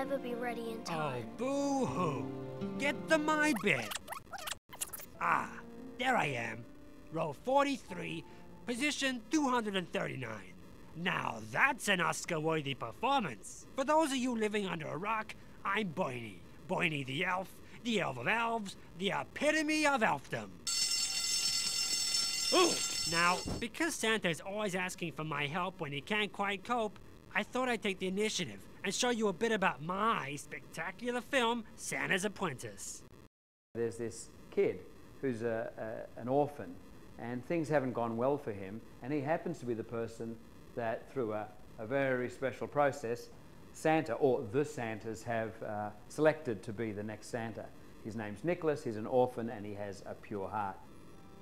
never be ready in time. Oh, boo-hoo. Get the my bit. Ah, there I am. Row 43, position 239. Now that's an Oscar-worthy performance. For those of you living under a rock, I'm Boiny. Boiny the elf of elves, the epitome of elfdom. Ooh. Now, because Santa's always asking for my help when he can't quite cope, I thought I'd take the initiative and show you a bit about my spectacular film, Santa's Apprentice. There's this kid who's an orphan, and things haven't gone well for him, and he happens to be the person that, through a very special process, Santa, or the Santas, have selected to be the next Santa. His name's Nicholas, he's an orphan, and he has a pure heart.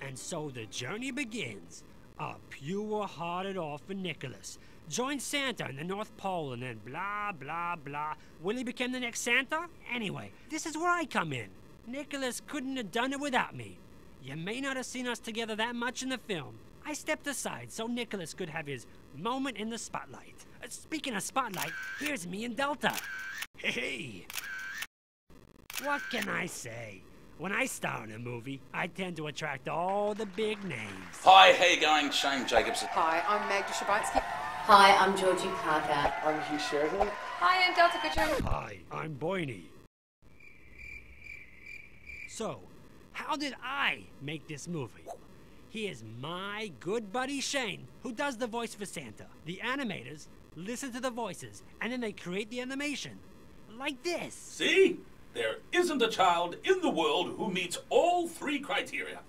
And so the journey begins. A pure-hearted orphan Nicholas joined Santa in the North Pole, and then blah, blah, blah. Will he become the next Santa? Anyway, this is where I come in. Nicholas couldn't have done it without me. You may not have seen us together that much in the film. I stepped aside so Nicholas could have his moment in the spotlight. Speaking of spotlight, here's me and Delta. Hey! What can I say? When I star in a movie, I tend to attract all the big names. Hi, how you going? Shane Jacobson. Hi, I'm Magda Szubanski. Hi, I'm Georgie Parker. I'm Hugh Sheridan. Hi, I'm Delta Goodrum. Hi, I'm Boiny. So, how did I make this movie? Here's my good buddy Shane, who does the voice for Santa. The animators listen to the voices, and then they create the animation. Like this. See? There isn't a child in the world who meets all three criteria.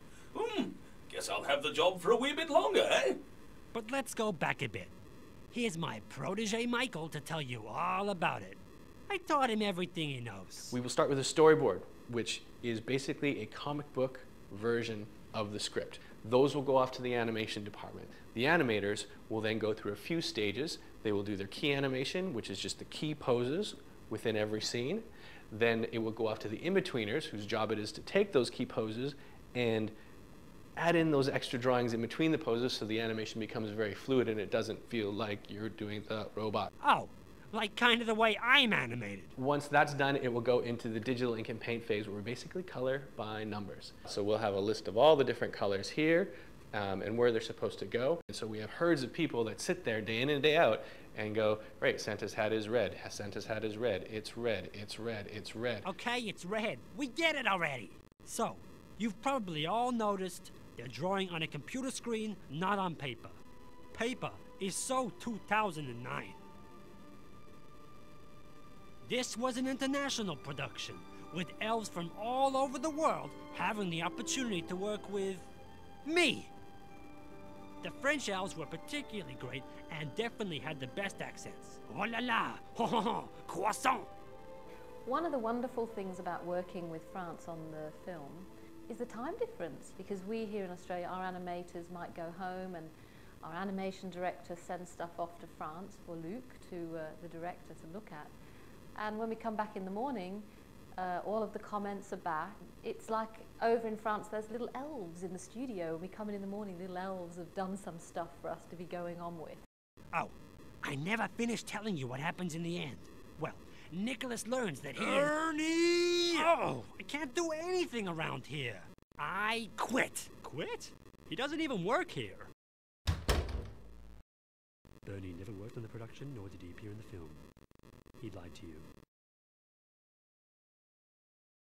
Guess I'll have the job for a wee bit longer, eh? But let's go back a bit. Here's my protege Michael to tell you all about it. I taught him everything he knows. We will start with a storyboard, which is basically a comic book version of the script. Those will go off to the animation department. The animators will then go through a few stages. They will do their key animation, which is just the key poses within every scene. Then it will go off to the in-betweeners, whose job it is to take those key poses and add in those extra drawings in between the poses so the animation becomes very fluid and it doesn't feel like you're doing the robot. Oh, like kind of the way I'm animated. Once that's done, it will go into the digital ink and paint phase where we basically color by numbers. So we'll have a list of all the different colors here and where they're supposed to go. And so we have herds of people that sit there day in and day out and go, right, Santa's hat is red. Santa's hat is red. It's red. It's red. It's red. Okay, it's red. We get it already. So, you've probably all noticed they're drawing on a computer screen, not on paper. Paper is so 2009. This was an international production, with elves from all over the world having the opportunity to work with me. The French elves were particularly great and definitely had the best accents. Oh la la, ho ho ho, croissant. One of the wonderful things about working with France on the film is the time difference, because we here in Australia, our animators might go home and our animation director sends stuff off to France for Luc, to the director, to look at. And when we come back in the morning, all of the comments are back. It's like over in France, there's little elves in the studio. When we come in the morning, little elves have done some stuff for us to be going on with. Oh, I never finished telling you what happens in the end. Well, Nicholas learns that he Ernie! Oh, I can't do anything around here. I quit. Quit? He doesn't even work here. Bernie never worked on the production, nor did he appear in the film. He lied to you.